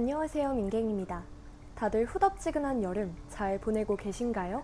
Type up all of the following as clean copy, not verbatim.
안녕하세요, 민갱입니다. 다들 후덥지근한 여름 잘 보내고 계신가요?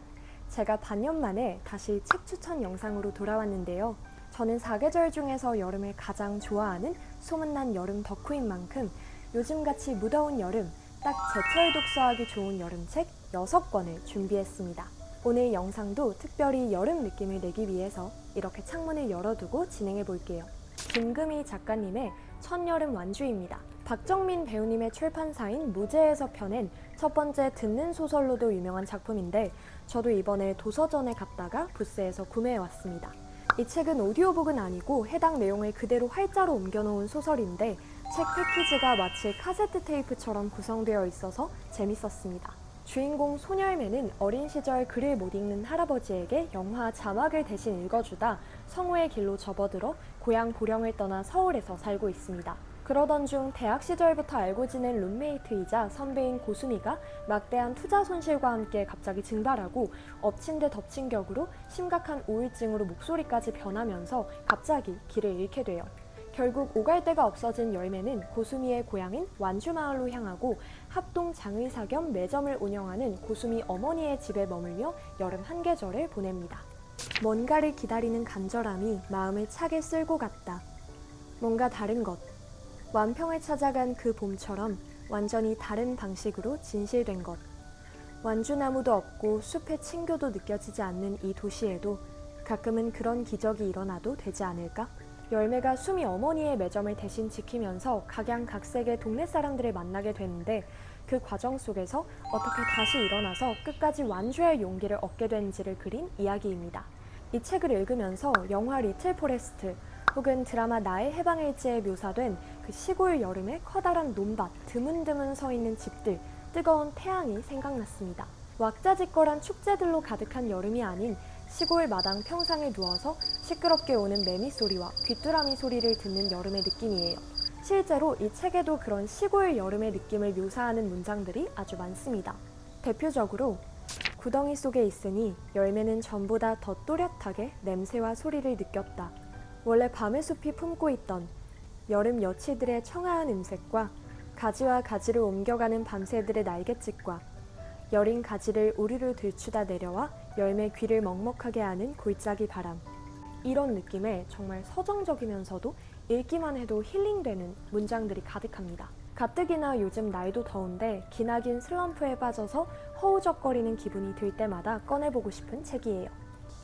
제가 반년 만에 다시 책 추천 영상으로 돌아왔는데요. 저는 사계절 중에서 여름을 가장 좋아하는 소문난 여름 덕후인 만큼 요즘같이 무더운 여름, 딱 제철 독서하기 좋은 여름책 6권을 준비했습니다. 오늘 영상도 특별히 여름 느낌을 내기 위해서 이렇게 창문을 열어두고 진행해 볼게요. 김금희 작가님의 첫여름 완주입니다. 박정민 배우님의 출판사인 무제에서 펴낸 첫 번째 듣는 소설로도 유명한 작품인데 저도 이번에 도서전에 갔다가 부스에서 구매해왔습니다. 이 책은 오디오북은 아니고 해당 내용을 그대로 활자로 옮겨놓은 소설인데 책 패키지가 마치 카세트 테이프처럼 구성되어 있어서 재밌었습니다. 주인공 소녀매는 어린 시절 글을 못 읽는 할아버지에게 영화 자막을 대신 읽어주다 성우의 길로 접어들어 고향 보령을 떠나 서울에서 살고 있습니다. 그러던 중 대학 시절부터 알고 지낸 룸메이트이자 선배인 고수미가 막대한 투자 손실과 함께 갑자기 증발하고 엎친 데 덮친 격으로 심각한 우울증으로 목소리까지 변하면서 갑자기 길을 잃게 돼요. 결국 오갈 데가 없어진 열매는 고수미의 고향인 완주마을로 향하고 합동 장의사 겸 매점을 운영하는 고수미 어머니의 집에 머물며 여름 한 계절을 보냅니다. 뭔가를 기다리는 간절함이 마음을 차게 쓸고 갔다. 뭔가 다른 것. 완평을 찾아간 그 봄처럼 완전히 다른 방식으로 진실된 것. 완주나무도 없고 숲의 친교도 느껴지지 않는 이 도시에도 가끔은 그런 기적이 일어나도 되지 않을까? 열매가 수미 어머니의 매점을 대신 지키면서 각양각색의 동네 사람들을 만나게 되는데 그 과정 속에서 어떻게 다시 일어나서 끝까지 완주할 용기를 얻게 되는지를 그린 이야기입니다. 이 책을 읽으면서 영화 리틀 포레스트 혹은 드라마 나의 해방일지에 묘사된 그 시골 여름의 커다란 논밭, 드문드문 서 있는 집들, 뜨거운 태양이 생각났습니다. 왁자지껄한 축제들로 가득한 여름이 아닌 시골 마당 평상에 누워서 시끄럽게 오는 매미 소리와 귀뚜라미 소리를 듣는 여름의 느낌이에요. 실제로 이 책에도 그런 시골 여름의 느낌을 묘사하는 문장들이 아주 많습니다. 대표적으로 구덩이 속에 있으니 열매는 전보다 더 또렷하게 냄새와 소리를 느꼈다. 원래 밤의 숲이 품고 있던 여름 여치들의 청아한 음색과 가지와 가지를 옮겨가는 밤새들의 날갯짓과 여린 가지를 우르르 들추다 내려와 열매 귀를 먹먹하게 하는 골짜기 바람. 이런 느낌의 정말 서정적이면서도 읽기만 해도 힐링되는 문장들이 가득합니다. 가뜩이나 요즘 날도 더운데 기나긴 슬럼프에 빠져서 허우적거리는 기분이 들 때마다 꺼내보고 싶은 책이에요.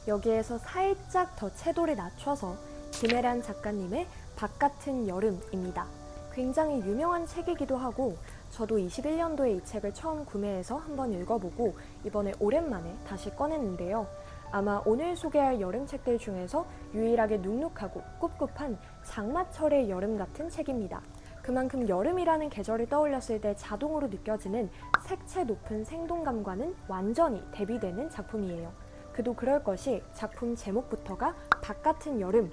여기에서 살짝 더 채도를 낮춰서 김혜란 작가님의 밭같은 여름입니다. 굉장히 유명한 책이기도 하고 저도 21년도에 이 책을 처음 구매해서 한번 읽어보고 이번에 오랜만에 다시 꺼냈는데요. 아마 오늘 소개할 여름책들 중에서 유일하게 눅눅하고 꿉꿉한 장마철의 여름 같은 책입니다. 그만큼 여름이라는 계절을 떠올렸을 때 자동으로 느껴지는 색채 높은 생동감과는 완전히 대비되는 작품이에요. 그도 그럴 것이 작품 제목부터가 밭같은 여름,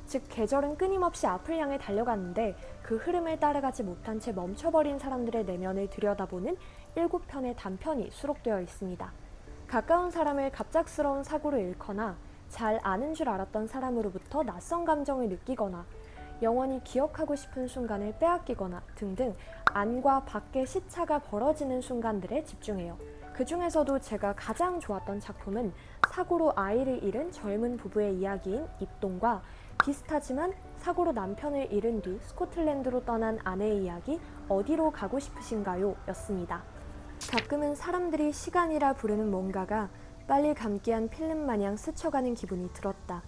즉 계절은 끊임없이 앞을 향해 달려갔는데 그 흐름을 따라가지 못한 채 멈춰버린 사람들의 내면을 들여다보는 7편의 단편이 수록되어 있습니다. 가까운 사람을 갑작스러운 사고로 잃거나 잘 아는 줄 알았던 사람으로부터 낯선 감정을 느끼거나 영원히 기억하고 싶은 순간을 빼앗기거나 등등 안과 밖의 시차가 벌어지는 순간들에 집중해요. 그 중에서도 제가 가장 좋았던 작품은 사고로 아이를 잃은 젊은 부부의 이야기인 입동과 비슷하지만 사고로 남편을 잃은 뒤 스코틀랜드로 떠난 아내의 이야기 어디로 가고 싶으신가요? 였습니다. 가끔은 사람들이 시간이라 부르는 뭔가가 빨리 감기한 필름 마냥 스쳐가는 기분이 들었다.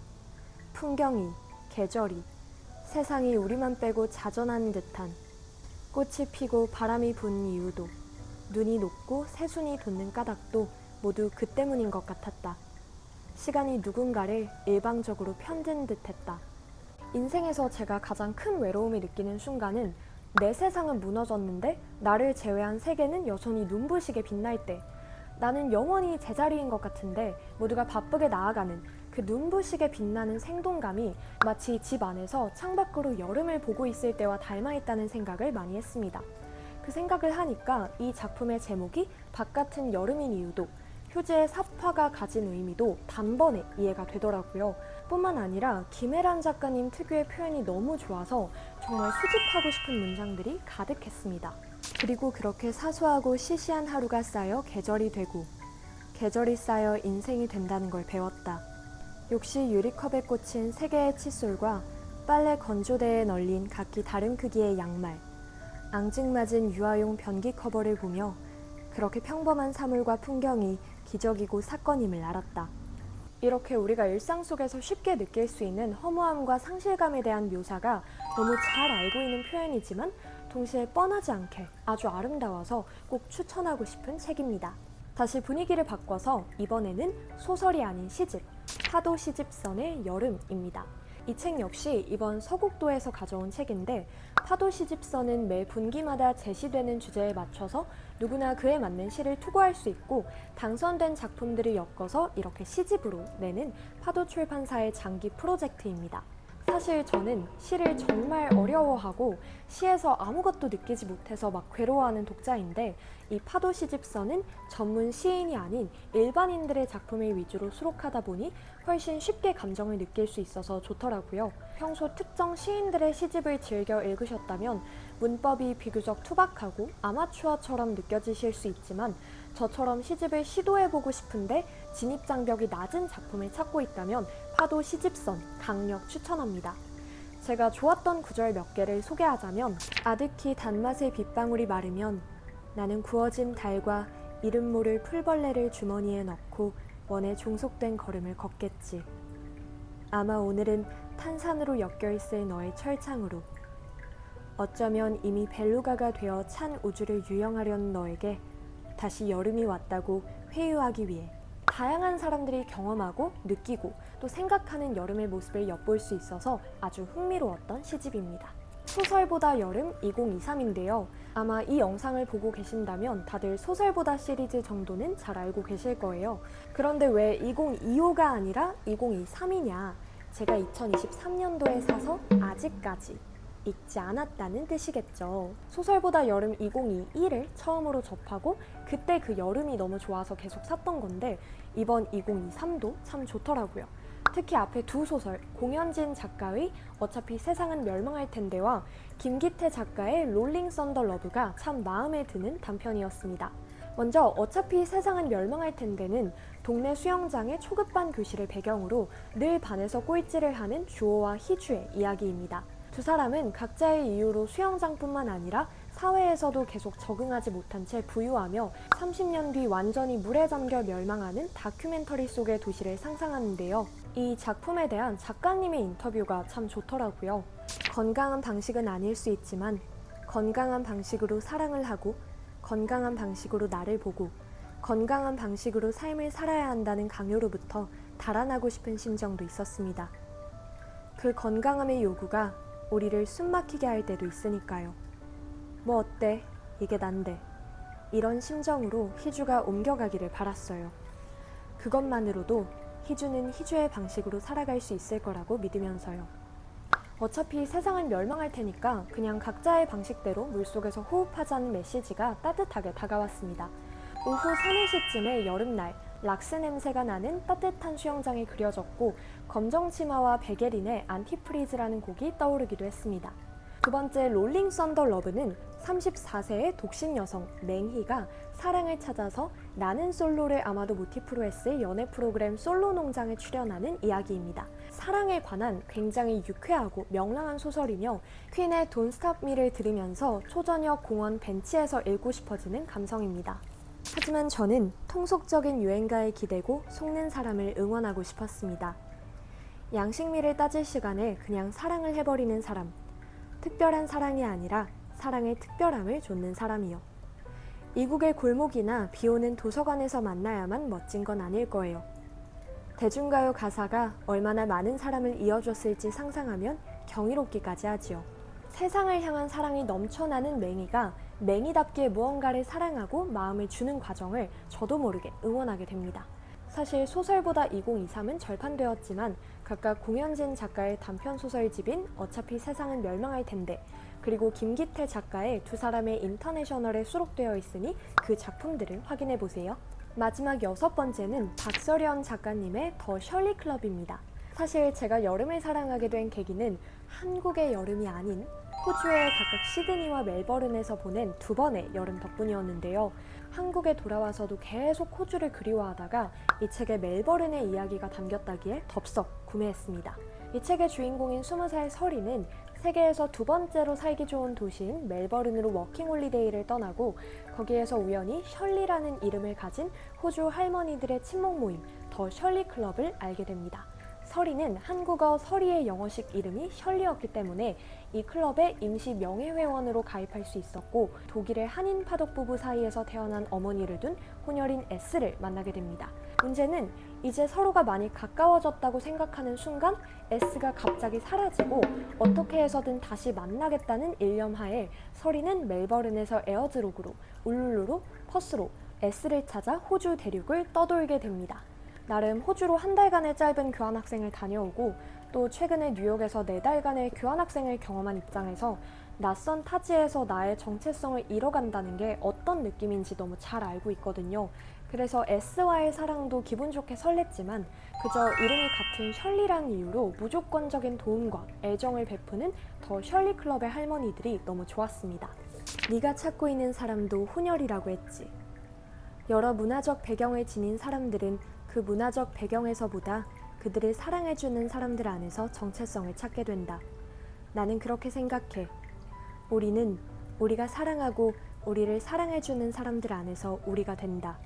풍경이, 계절이, 세상이 우리만 빼고 자전한 듯한 꽃이 피고 바람이 부는 이유도 눈이 녹고 새순이 돋는 까닭도 모두 그 때문인 것 같았다. 시간이 누군가를 일방적으로 편든 듯했다. 인생에서 제가 가장 큰 외로움을 느끼는 순간은 내 세상은 무너졌는데 나를 제외한 세계는 여전히 눈부시게 빛날 때 나는 영원히 제자리인 것 같은데 모두가 바쁘게 나아가는 그 눈부시게 빛나는 생동감이 마치 집 안에서 창밖으로 여름을 보고 있을 때와 닮아있다는 생각을 많이 했습니다. 그 생각을 하니까 이 작품의 제목이 밭같은 여름인 이유도 표지의 삽화가 가진 의미도 단번에 이해가 되더라고요. 뿐만 아니라 김혜란 작가님 특유의 표현이 너무 좋아서 정말 수집하고 싶은 문장들이 가득했습니다. 그리고 그렇게 사소하고 시시한 하루가 쌓여 계절이 되고 계절이 쌓여 인생이 된다는 걸 배웠다. 역시 유리컵에 꽂힌 3개의 칫솔과 빨래 건조대에 널린 각기 다른 크기의 양말, 앙증맞은 유아용 변기 커버를 보며 그렇게 평범한 사물과 풍경이 기적이고 사건임을 알았다. 이렇게 우리가 일상 속에서 쉽게 느낄 수 있는 허무함과 상실감에 대한 묘사가 너무 잘 알고 있는 표현이지만 동시에 뻔하지 않게 아주 아름다워서 꼭 추천하고 싶은 책입니다. 다시 분위기를 바꿔서 이번에는 소설이 아닌 시집, 파도 시집선의 여름입니다. 이 책 역시 이번 서국도에서 가져온 책인데 파도 시집선은 매 분기마다 제시되는 주제에 맞춰서 누구나 그에 맞는 시를 투고할 수 있고 당선된 작품들을 엮어서 이렇게 시집으로 내는 파도 출판사의 장기 프로젝트입니다. 사실 저는 시를 정말 어려워하고 시에서 아무것도 느끼지 못해서 막 괴로워하는 독자인데 이 파도 시집서는 전문 시인이 아닌 일반인들의 작품을 위주로 수록하다 보니 훨씬 쉽게 감정을 느낄 수 있어서 좋더라고요. 평소 특정 시인들의 시집을 즐겨 읽으셨다면 문법이 비교적 투박하고 아마추어처럼 느껴지실 수 있지만 저처럼 시집을 시도해보고 싶은데 진입장벽이 낮은 작품을 찾고 있다면 파도 시집선 강력 추천합니다. 제가 좋았던 구절 몇 개를 소개하자면 아득히 단맛의 빗방울이 마르면 나는 구워진 달과 이름 모를 풀벌레를 주머니에 넣고 원에 종속된 걸음을 걷겠지. 아마 오늘은 탄산으로 엮여있을 너의 철창으로 어쩌면 이미 벨루가가 되어 찬 우주를 유영하려는 너에게 다시 여름이 왔다고 회유하기 위해 다양한 사람들이 경험하고 느끼고 또 생각하는 여름의 모습을 엿볼 수 있어서 아주 흥미로웠던 시집입니다. 소설보다 여름 2023인데요. 아마 이 영상을 보고 계신다면 다들 소설보다 시리즈 정도는 잘 알고 계실 거예요. 그런데 왜 2025가 아니라 2023이냐? 제가 2023년도에 사서 아직까지 읽지 않았다는 뜻이겠죠. 소설보다 여름 2022를 처음으로 접하고 그때 그 여름이 너무 좋아서 계속 샀던 건데 이번 2023도 참 좋더라고요. 특히 앞에 두 소설, 공현진 작가의 어차피 세상은 멸망할 텐데와 김기태 작가의 롤링 썬더 러브가 참 마음에 드는 단편이었습니다. 먼저 어차피 세상은 멸망할 텐데는 동네 수영장의 초급반 교실을 배경으로 늘 반에서 꼴찌를 하는 주호와 희주의 이야기입니다. 두 사람은 각자의 이유로 수영장뿐만 아니라 사회에서도 계속 적응하지 못한 채 부유하며 30년 뒤 완전히 물에 잠겨 멸망하는 다큐멘터리 속의 도시를 상상하는데요. 이 작품에 대한 작가님의 인터뷰가 참 좋더라고요. 건강한 방식은 아닐 수 있지만 건강한 방식으로 사랑을 하고 건강한 방식으로 나를 보고 건강한 방식으로 삶을 살아야 한다는 강요로부터 달아나고 싶은 심정도 있었습니다. 그 건강함의 요구가 우리를 숨막히게 할 때도 있으니까요. 뭐 어때? 이게 난데. 이런 심정으로 희주가 옮겨가기를 바랐어요. 그것만으로도 희주는 희주의 방식으로 살아갈 수 있을 거라고 믿으면서요. 어차피 세상은 멸망할 테니까 그냥 각자의 방식대로 물속에서 호흡하자는 메시지가 따뜻하게 다가왔습니다. 오후 3, 4시쯤의 여름날, 락스 냄새가 나는 따뜻한 수영장이 그려졌고 검정 치마와 베게린의 안티프리즈라는 곡이 떠오르기도 했습니다. 두 번째 롤링 썬더 러브는 34세의 독신 여성 맹희가 사랑을 찾아서 나는 솔로를 아마도 모티프로 했을 연애 프로그램 솔로 농장에 출연하는 이야기입니다. 사랑에 관한 굉장히 유쾌하고 명랑한 소설이며 퀸의 Don't Stop Me를 들으면서 초저녁 공원 벤치에서 읽고 싶어지는 감성입니다. 하지만 저는 통속적인 유행가에 기대고 속는 사람을 응원하고 싶었습니다. 양식미를 따질 시간에 그냥 사랑을 해버리는 사람, 특별한 사랑이 아니라 사랑의 특별함을 좇는 사람이요. 이국의 골목이나 비오는 도서관에서 만나야만 멋진 건 아닐 거예요. 대중가요 가사가 얼마나 많은 사람을 이어줬을지 상상하면 경이롭기까지 하지요. 세상을 향한 사랑이 넘쳐나는 맹이가 맹이답게 무언가를 사랑하고 마음을 주는 과정을 저도 모르게 응원하게 됩니다. 사실 소설보다 2023은 절판되었지만 각각 공현진 작가의 단편 소설집인 어차피 세상은 멸망할 텐데 그리고 김기태 작가의 두 사람의 인터내셔널에 수록되어 있으니 그 작품들을 확인해 보세요. 마지막 6번째는 박서련 작가님의 더 셜리 클럽입니다. 사실 제가 여름을 사랑하게 된 계기는 한국의 여름이 아닌 호주의 각각 시드니와 멜버른에서 보낸 2번의 여름 덕분이었는데요. 한국에 돌아와서도 계속 호주를 그리워하다가 이 책에 멜버른의 이야기가 담겼다기에 덥석 구매했습니다. 이 책의 주인공인 20살 서리는 세계에서 2번째로 살기 좋은 도시인 멜버른으로 워킹홀리데이를 떠나고 거기에서 우연히 셜리라는 이름을 가진 호주 할머니들의 친목 모임 더 셜리 클럽을 알게 됩니다. 서리는 한국어 서리의 영어식 이름이 셜리였기 때문에 이 클럽에 임시 명예회원으로 가입할 수 있었고 독일의 한인 파독 부부 사이에서 태어난 어머니를 둔 혼혈인 S를 만나게 됩니다. 문제는 이제 서로가 많이 가까워졌다고 생각하는 순간 S가 갑자기 사라지고 어떻게 해서든 다시 만나겠다는 일념하에 서리는 멜버른에서 에어드록으로 울룰루로 퍼스로 S를 찾아 호주 대륙을 떠돌게 됩니다. 나름 호주로 한 달간의 짧은 교환학생을 다녀오고 또 최근에 뉴욕에서 4달간의 교환학생을 경험한 입장에서 낯선 타지에서 나의 정체성을 잃어간다는 게 어떤 느낌인지 너무 잘 알고 있거든요. 그래서 S와의 사랑도 기분 좋게 설렜지만 그저 이름이 같은 셜리라는 이유로 무조건적인 도움과 애정을 베푸는 더 셜리 클럽의 할머니들이 너무 좋았습니다. 네가 찾고 있는 사람도 혼혈이라고 했지. 여러 문화적 배경을 지닌 사람들은 그 문화적 배경에서보다 그들을 사랑해주는 사람들 안에서 정체성을 찾게 된다. 나는 그렇게 생각해. 우리는 우리가 사랑하고 우리를 사랑해주는 사람들 안에서 우리가 된다.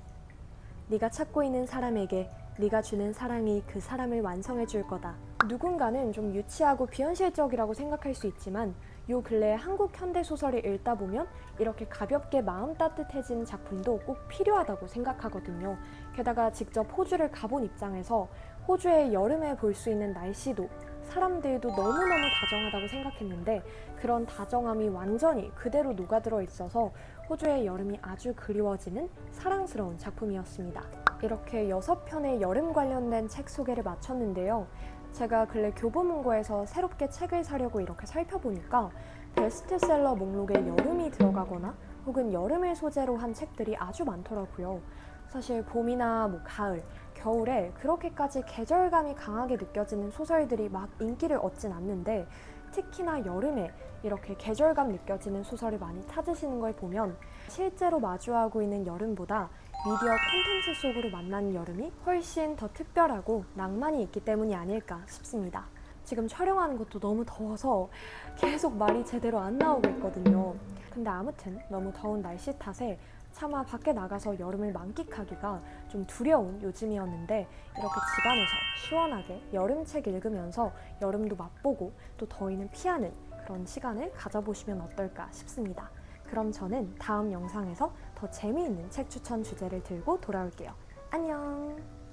네가 찾고 있는 사람에게 네가 주는 사랑이 그 사람을 완성해줄 거다. 누군가는 좀 유치하고 비현실적이라고 생각할 수 있지만 요 근래 한국 현대소설을 읽다 보면 이렇게 가볍게 마음 따뜻해지는 작품도 꼭 필요하다고 생각하거든요. 게다가 직접 호주를 가본 입장에서 호주의 여름에 볼 수 있는 날씨도 사람들도 너무너무 다정하다고 생각했는데 그런 다정함이 완전히 그대로 녹아들어 있어서 호주의 여름이 아주 그리워지는 사랑스러운 작품이었습니다. 이렇게 6편의 여름 관련된 책 소개를 마쳤는데요. 제가 근래 교보문고에서 새롭게 책을 사려고 이렇게 살펴보니까 베스트셀러 목록에 여름이 들어가거나 혹은 여름을 소재로 한 책들이 아주 많더라고요. 사실 봄이나 가을, 겨울에 그렇게까지 계절감이 강하게 느껴지는 소설들이 막 인기를 얻진 않는데 특히나 여름에 이렇게 계절감 느껴지는 소설을 많이 찾으시는 걸 보면 실제로 마주하고 있는 여름보다 미디어 콘텐츠 속으로 만나는 여름이 훨씬 더 특별하고 낭만이 있기 때문이 아닐까 싶습니다. 지금 촬영하는 것도 너무 더워서 계속 말이 제대로 안 나오고 있거든요. 근데 아무튼 너무 더운 날씨 탓에 차마 밖에 나가서 여름을 만끽하기가 좀 두려운 요즘이었는데 이렇게 집안에서 시원하게 여름책 읽으면서 여름도 맛보고 또 더위는 피하는 그런 시간을 가져보시면 어떨까 싶습니다. 그럼 저는 다음 영상에서 더 재미있는 책 추천 주제를 들고 돌아올게요. 안녕!